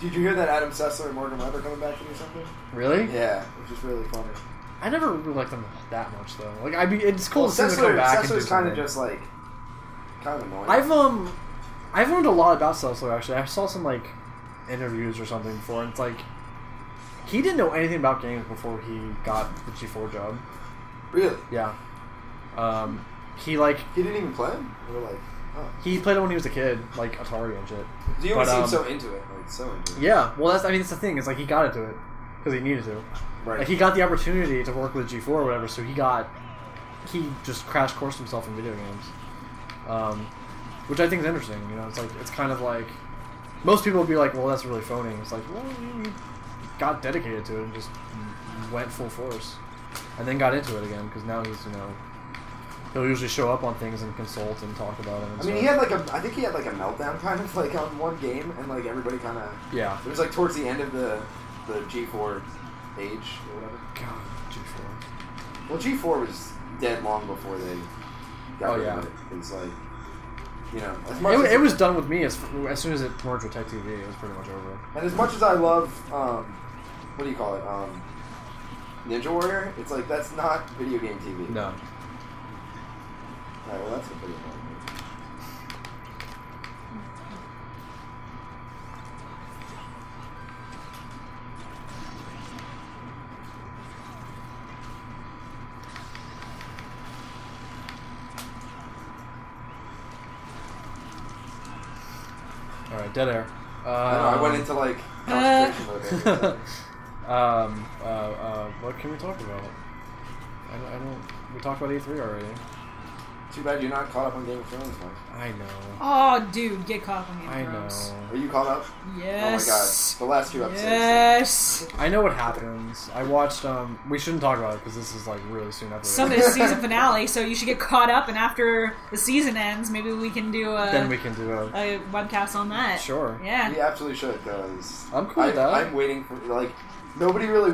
Did you hear that Adam Sessler and Morgan Webber coming back to do something? Really? Yeah, which is really funny. I never really liked them that much though. Like it's cool to see them Sessler, come back. Sessler's kind of just like kind of annoying. I've learned a lot about Sessler actually. I saw some like interviews or something before, and it's like he didn't know anything about games before he got the G4 job. Really? Yeah. He didn't even play him? Or like, oh. He played it when he was a kid, like Atari and shit. You always seem so into it, like so into it. Yeah, well, that's the thing. It's like he got into it because he needed to. Right. Like he got the opportunity to work with G4 or whatever, so he just crash coursed himself in video games, which I think is interesting. You know, it's kind of like most people would be like, well, that's really phony. It's like, well, he got dedicated to it and just went full force, and then got into it again because now he's he'll usually show up on things and consult and talk about it. And I mean, I think he had like a meltdown kind of like on one game, and like everybody kind of It was like towards the end of the G4 age or whatever. God, G4. Well, G4 was dead long before they got rid of it. It's like, as much it was done with me as soon as it merged with Tech TV. It was pretty much over. And as much as I love, what do you call it, Ninja Warrior, it's like that's not video game TV. No. Alright, well that's a pretty annoying. Alright, dead air. I went into like concentration mode. What can we talk about? I don't. We talked about E3 already. Too bad you're not caught up on Game of Thrones, Mike. I know. Oh, dude, get caught up on Game of Thrones. I know. Are you caught up? Yes. Oh my god, the last few episodes. Yes. I know what happens. I watched. We shouldn't talk about it because this is like really soon after. Sunday's season finale, so you should get caught up, and after the season ends, maybe we can do a webcast on that. Sure. Yeah. We absolutely should, because I'm cool with that. I'm waiting for nobody really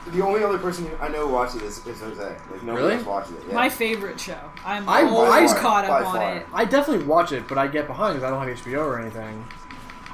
the only other person I know who watches this is Jose. Like nobody else watches it. Yeah. My favorite show. I'm I always caught up on it. I definitely watch it, but I get behind because I don't have HBO or anything,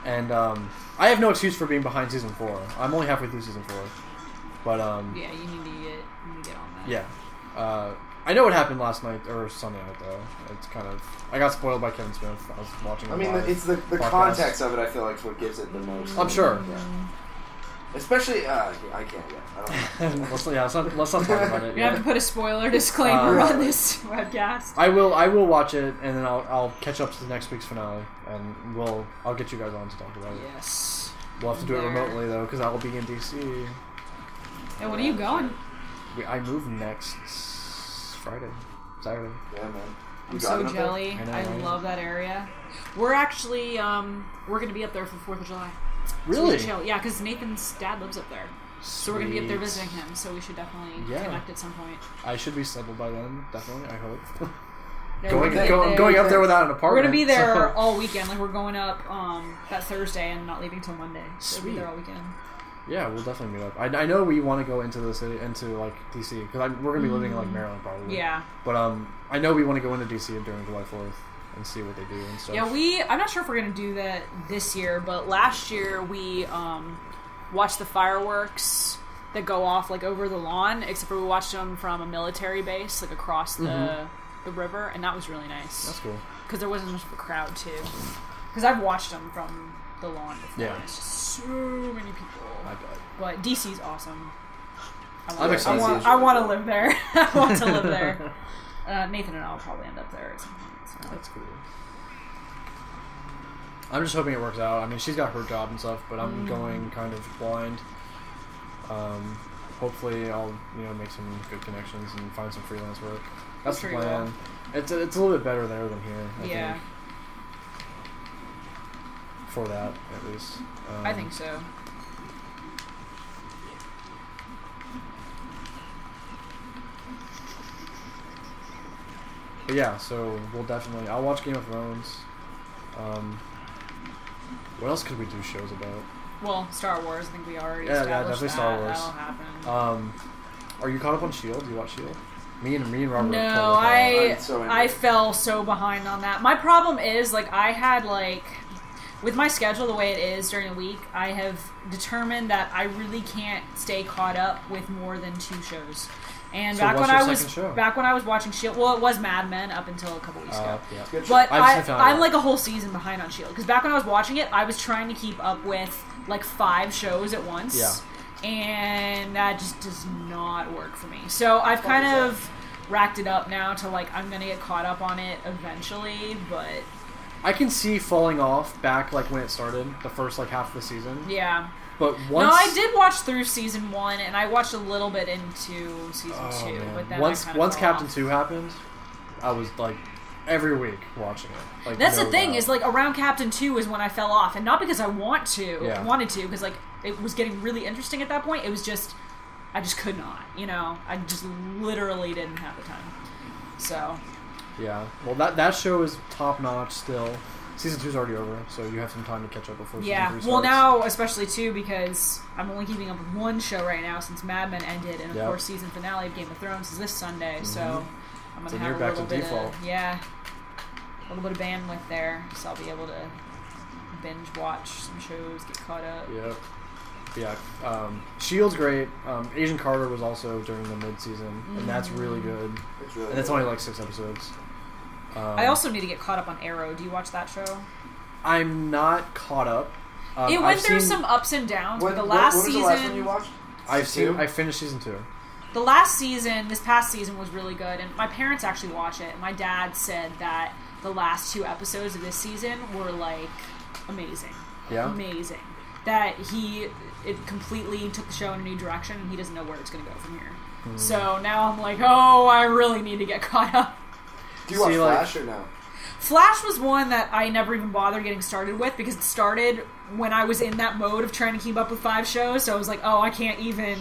and I have no excuse for being behind season 4. I'm only halfway through season 4, but yeah, you need to get on that. Yeah. I know what happened last night or Sunday night though. It's kind of I got spoiled by Kevin Smith. I was watching. It's the context of it. I feel like is what gives it the most. I'm sure. Yeah. Especially, I can't yet. I don't know. let's not talk about it. You have to put a spoiler disclaimer on this webcast. I will watch it, and then I'll catch up to the next week's finale, and I'll get you guys on to talk about it. Yes. We'll have to do it remotely though, because I will be in DC. And when are you going? I move next Saturday. Yeah, man. I'm so jelly. I love that area. We're actually we're gonna be up there for 4th of July. Really? So chill. Yeah, because Nathan's dad lives up there. So we're going to be up there visiting him, so we should definitely connect at some point. I should be settled by then, definitely, I hope. Yeah, going up there without an apartment. We're going to be there all weekend. Like, we're going up that Thursday and not leaving till Monday. So we'll be there all weekend. Yeah, we'll definitely meet up. I know we want to go into the city, into, like, D.C., because we're going to be living in, like, Maryland, probably. Yeah. But I know we want to go into D.C. during July 4th. And see what they do and stuff. Yeah, I'm not sure if we're going to do that this year, but last year we watched the fireworks that go off like over the lawn, except for we watched them from a military base, like across the river, and that was really nice. That's cool. Because there wasn't much of a crowd, too. Because I've watched them from the lawn before. Yeah. It's just so many people. I bet. But DC's awesome. I want to live there. I want to live there. Nathan and I will probably end up there at some point. So. That's cool. I'm just hoping it works out. I mean, she's got her job and stuff, but I'm going kind of blind. Hopefully, I'll make some good connections and find some freelance work. That's the plan. It's a little bit better there than here. I think. For that, at least. I think so. But yeah, so we'll definitely... I'll watch Game of Thrones. What else could we do shows about? Well, Star Wars. I think we already established definitely that. Star Wars. That'll happen. Are you caught up on S.H.I.E.L.D.? Do you watch S.H.I.E.L.D.? Me and Robert. No, I fell so behind on that. My problem is I had with my schedule the way it is during the week, I have determined that I really can't stay caught up with more than 2 shows. And so back when I was watching Shield, well, it was Mad Men up until a couple weeks ago. Yeah. But I'm like a whole season behind on Shield because back when I was watching it, I was trying to keep up with like 5 shows at once. Yeah. And that just does not work for me. So I've kind of racked it up now to like I'm gonna get caught up on it eventually, but I can see falling off back like when it started, the first like half of the season. Yeah. But once... No, I did watch through season 1, and I watched a little bit into season 2. Man. But then once Captain 2 happened, I was like every week watching it. Like, that's the thing is like around Captain 2 is when I fell off, and not because I wanted to, because like it was getting really interesting at that point. It was just I just could not, I just literally didn't have the time. So yeah, well that show is top notch still. Season 2 is already over, so you have some time to catch up before season 3 starts. Well, now, especially, too, because I'm only keeping up with one show right now since Mad Men ended, and, of course, season finale of Game of Thrones is this Sunday, so I'm going to have a little bit of... Yeah, a little bit of bandwidth there, so I'll be able to binge watch some shows, get caught up. Yep. Yeah. Shield's great. Agent Carter was also during the mid-season, and that's really good. It's really and it's only like 6 episodes. I also need to get caught up on Arrow. Do you watch that show? I'm not caught up. It went through some ups and downs. The last season... What was the last one you watched? I finished season 2. The last season, this past season, was really good, and my parents actually watch it. My dad said that the last 2 episodes of this season were, like, amazing. Yeah? Amazing. That it completely took the show in a new direction, and he doesn't know where it's going to go from here. So now I'm like, oh, I really need to get caught up. Do you watch Flash or no? Flash was one that I never even bothered getting started with because it started when I was in that mode of trying to keep up with 5 shows. So I was like, oh, I can't even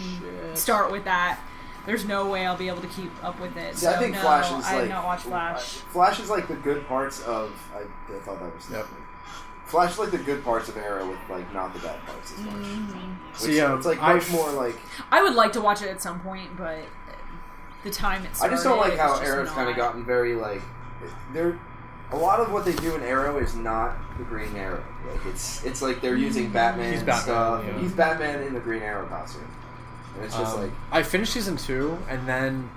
start with that. There's no way I'll be able to keep up with it. See, so I think Flash is I have not watched Flash. Flash is like the good parts of... I thought that was... Yep. Flash is like the good parts of Arrow with like not the bad parts as much. So yeah, it's like much more like... I would like to watch it at some point, but... the time it started, I just don't like how Arrow's kind of gotten very like a lot of what they do in Arrow is not the Green Arrow. Like it's like they're using Batman stuff. Yeah. He's Batman in the Green Arrow costume, and it's just like I finished season 2, and then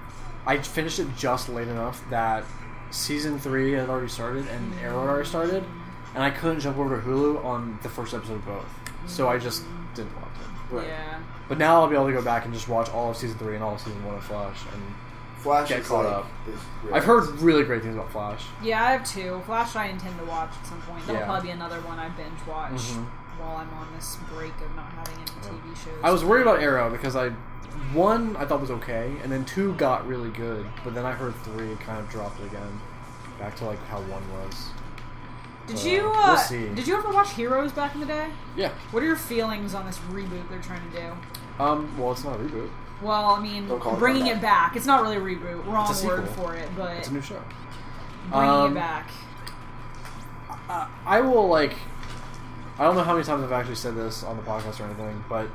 I finished it just late enough that season 3 had already started and Arrow had already started, and I couldn't jump over to Hulu on the first episode of both, so I just didn't watch it. Right. Yeah. But now I'll be able to go back and just watch all of season 3 and all of season 1 of Flash and get caught up. I've heard really great things about Flash. Yeah, I have 2. Flash I intend to watch at some point. That'll probably be another one I binge watch while I'm on this break of not having any TV shows. I was worried about Arrow because 1 I thought was okay, and then 2 got really good, but then I heard 3 kind of dropped again, back to like how 1 was. We'll see. Did you ever watch Heroes back in the day? Yeah. What are your feelings on this reboot they're trying to do? Well, it's not a reboot. Well, I mean, bringing it back. It's not really a reboot. Wrong word for it, but... It's a new show. Bringing it back. I will, like... I don't know how many times I've actually said this on the podcast or anything, but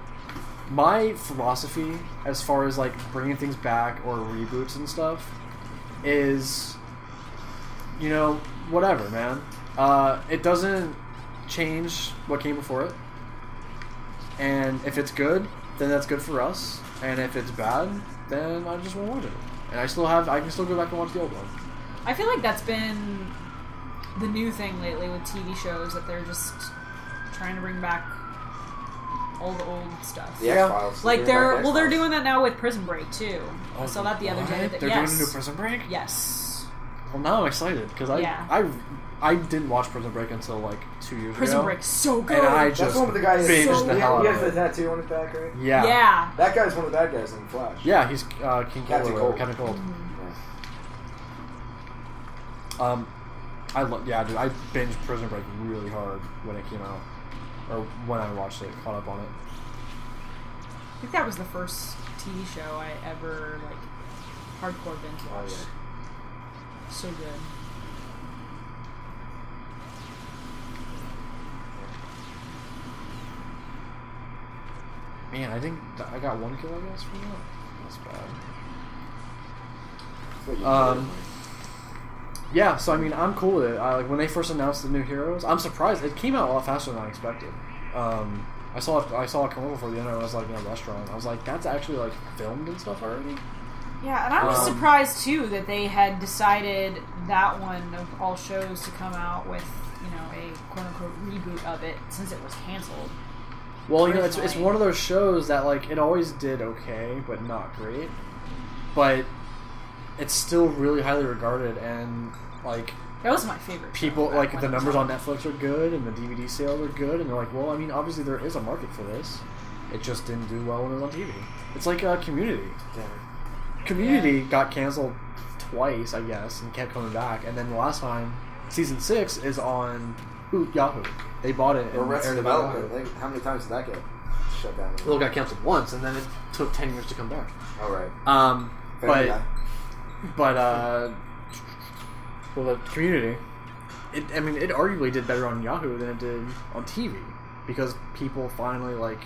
my philosophy as far as, like, bringing things back or reboots and stuff is, whatever, man. It doesn't change what came before it. And if it's good, then that's good for us. And if it's bad, then I just won't watch it. And I can still go back and watch the old one. I feel like that's been the new thing lately with TV shows, that they're just trying to bring back all the old stuff. The X-Files. Like they're doing that now with Prison Break too. I saw that the other day. They're doing a new Prison Break? Yes. Well, now I'm excited because I didn't watch Prison Break until like 2 years ago. Prison Break's so good. And I just binged the hell out of it. He has the tattoo on his back, right? Yeah. Yeah. That guy's one of the bad guys in Flash. Yeah, he's King Captain Cold. Cold. Dude, I binged Prison Break really hard when it came out, or when I watched it, caught up on it. I think that was the first TV show I ever hardcore binge watched. Oh, yeah. So good. Man, I think I got 1 kill, I guess, from that. That's bad. Yeah, so I mean, I'm cool with it. Like when they first announced the new heroes, I'm surprised. It came out a lot faster than I expected. I saw a commercial for the end. I was like in a restaurant. I was like, that's actually like filmed and stuff already. Yeah, and I was surprised too that they had decided that one of all shows to come out with, you know, a quote unquote reboot of it since it was canceled. Well, you know, it's one of those shows that like it always did okay, but not great. But it's still really highly regarded, and like that was my favorite. People like the numbers on Netflix are good, and the DVD sales are good, and they're like, well, I mean, obviously there is a market for this. It just didn't do well when it was on TV. It's like Community. Yeah. Community got canceled twice, I guess, and kept coming back. And then the last time, season 6 is on Yahoo. They bought it. Or Arrested Development. Like, how many times did that get shut down? Well, it got canceled once, and then it took 10 years to come back. Oh, right. Well, the Community, it arguably did better on Yahoo than it did on TV because people finally like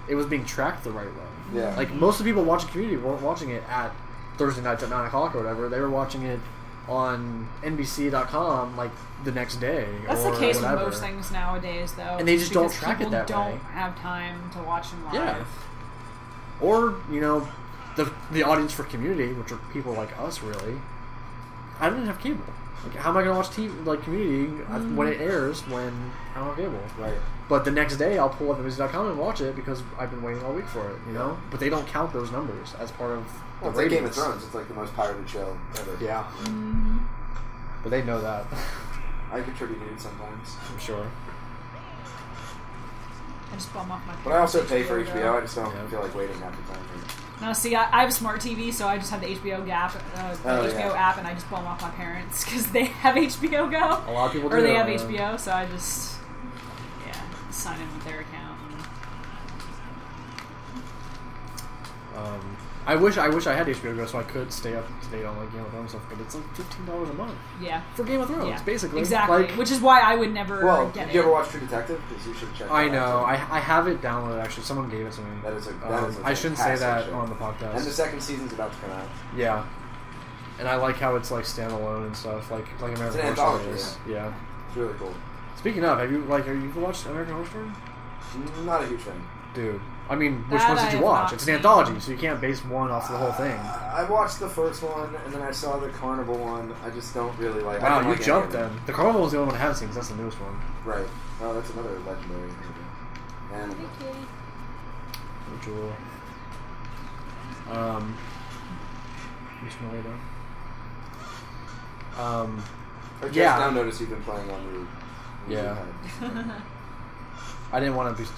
it was being tracked the right way. Yeah. Like most of the people watching Community weren't watching it at Thursday nights at 9 o'clock or whatever. They were watching it on NBC.com like the next day. That's the case with most things nowadays, though. And they just don't track it that way. People don't have time to watch them live. Yeah. Or, you know, the audience for Community, which are people like us, really. I didn't have cable. Like, how am I going to watch TV, like Community when it airs when I don't have cable? Right. But the next day, I'll pull up NBC.com and watch it because I've been waiting all week for it, you know? But they don't count those numbers as part of it's like Game of Thrones. It's like the most pirated show ever. Yeah. But they know that. I contribute to it sometimes. I'm sure. I just bum off my But I also pay for HBO. I just don't feel like waiting half the time. No, see, I have a smart TV, so I just have the HBO app, app, and I just bum off my parents because they have HBO Go. A lot of people do. Or they have HBO, so I just, sign in with their account. I wish I had HBO Go so I could stay up to date on like Game of Thrones stuff, but it's like $15 a month. Yeah. For Game of Thrones, basically. Exactly. Like, which is why I would never get it. Did you ever watch True Detective? Because you should check. I know. I have it downloaded. Actually, someone gave it to me. That is a I shouldn't say that show. on the podcast. And the second season's about to come out. Yeah. And I like how it's like standalone and stuff, like American Horror Story is. Yeah. It's really cool. Speaking of, have you watched American Horror Story? Not a huge fan. Dude. I mean, which ones did you watch? It's an anthology, so you can't base one off the whole thing. I watched the first one, and then I saw the Carnival one. I just don't really like. Wow, you jumped then. The Carnival was the only one I haven't seen because that's the newest one. Right. Oh, that's another legendary animal. Jewel. You smell it though? I just now noticed you've been playing on the. Yeah. I didn't want to be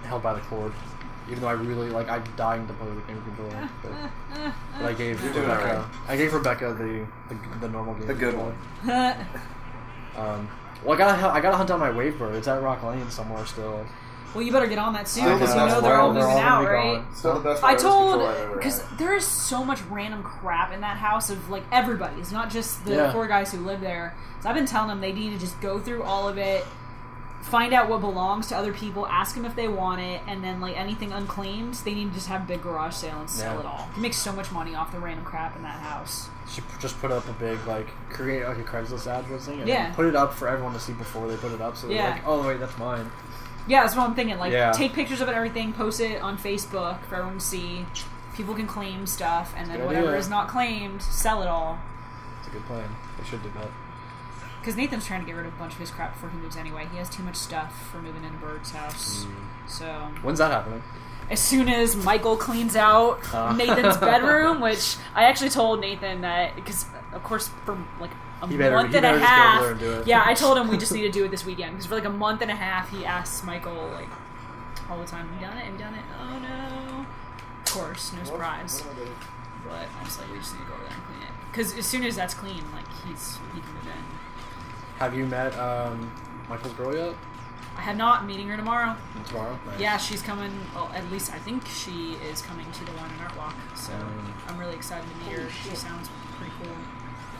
held by the cord. Even though I really I'm dying to play with the game controller, but I gave Rebecca. Right. I gave Rebecca the normal game. The good one. Well, I gotta hunt down my Wavebird. It's at Rock Lane somewhere still. Well, you better get on that soon because you know they're all moving out, right? Still the best. I told because there is so much random crap in that house of like everybody. It's not just the 4 guys who live there. So I've been telling them they need to just go through all of it. Find out what belongs to other people, ask them if they want it, and then like anything unclaimed, they need to just have a big garage sale and sell it all. You make so much money off the random crap in that house. Should just put up a big create like a Craigslist ad thing, and then put it up for everyone to see before they put it up. So they're like, oh wait, that's mine. Yeah, that's what I'm thinking. Like, take pictures of it and everything, post it on Facebook for everyone to see. People can claim stuff, and then whatever is not claimed, sell it all. It's a good plan. They should do that. Because Nathan's trying to get rid of a bunch of his crap before he moves anyway. He has too much stuff for moving into Bird's house. So when's that happening? As soon as Michael cleans out Nathan's bedroom, which I actually told Nathan that, because of course for like a month and a half, I told him we just need to do it this weekend. Because for like a month and a half, he asks Michael like all the time, "Have you done it? Have you done it?" Oh no! Of course, no surprise. But I was like, we just need to go over there and clean it. Because as soon as that's clean, like he can move in. Have you met Michael's girl yet? I have not. I'm meeting her tomorrow. Tomorrow? Nice. Yeah, she's coming. Well, at least I think she is coming to the one in Art Walk. So I'm really excited to meet her. She sounds pretty cool.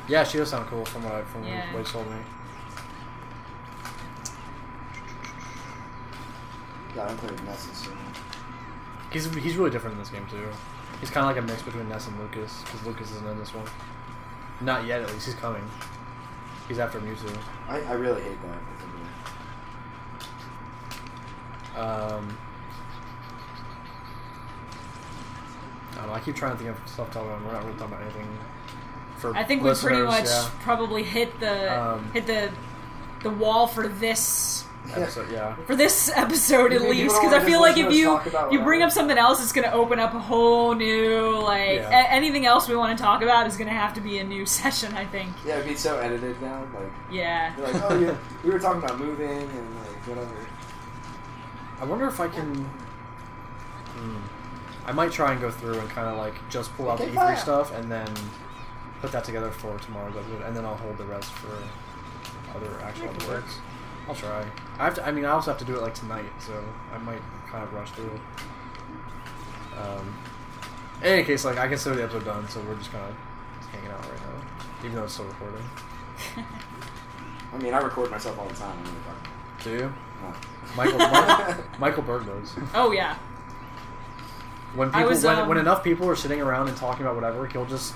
Yeah, she does sound cool from what he told me. Yeah, I'm playing Ness soon. He's really different in this game too. He's kind of like a mix between Ness and Lucas, because Lucas isn't in this one. Not yet, at least. He's coming. He's after Mewtwo. I really hate that. I don't know. I keep trying to think of stuff to talk about. We're not really talking about anything. For I think we pretty much probably hit the wall for this episode. Yeah. For this episode at least, because I feel like if you bring up something else, it's going to open up a whole new anything else we want to talk about is going to have to be a new session. I think. Yeah, it'd be so edited down. Like yeah. You're like, oh yeah, we were talking about moving and like whatever. I wonder if I can. I might try and go through and kind of like just pull out the E3 stuff and then put that together for tomorrow's episode, and then I'll hold the rest for other actual episodes. I'll try. I have to. I mean, I also have to do it like tonight, so I might kind of rush through it. In any case, like I consider the episode done, so we're just kind of hanging out right now, even though it's still recording. I mean, I record myself all the time. Do you? No. Michael Berg does. Oh yeah. When enough people are sitting around and talking about whatever, he'll just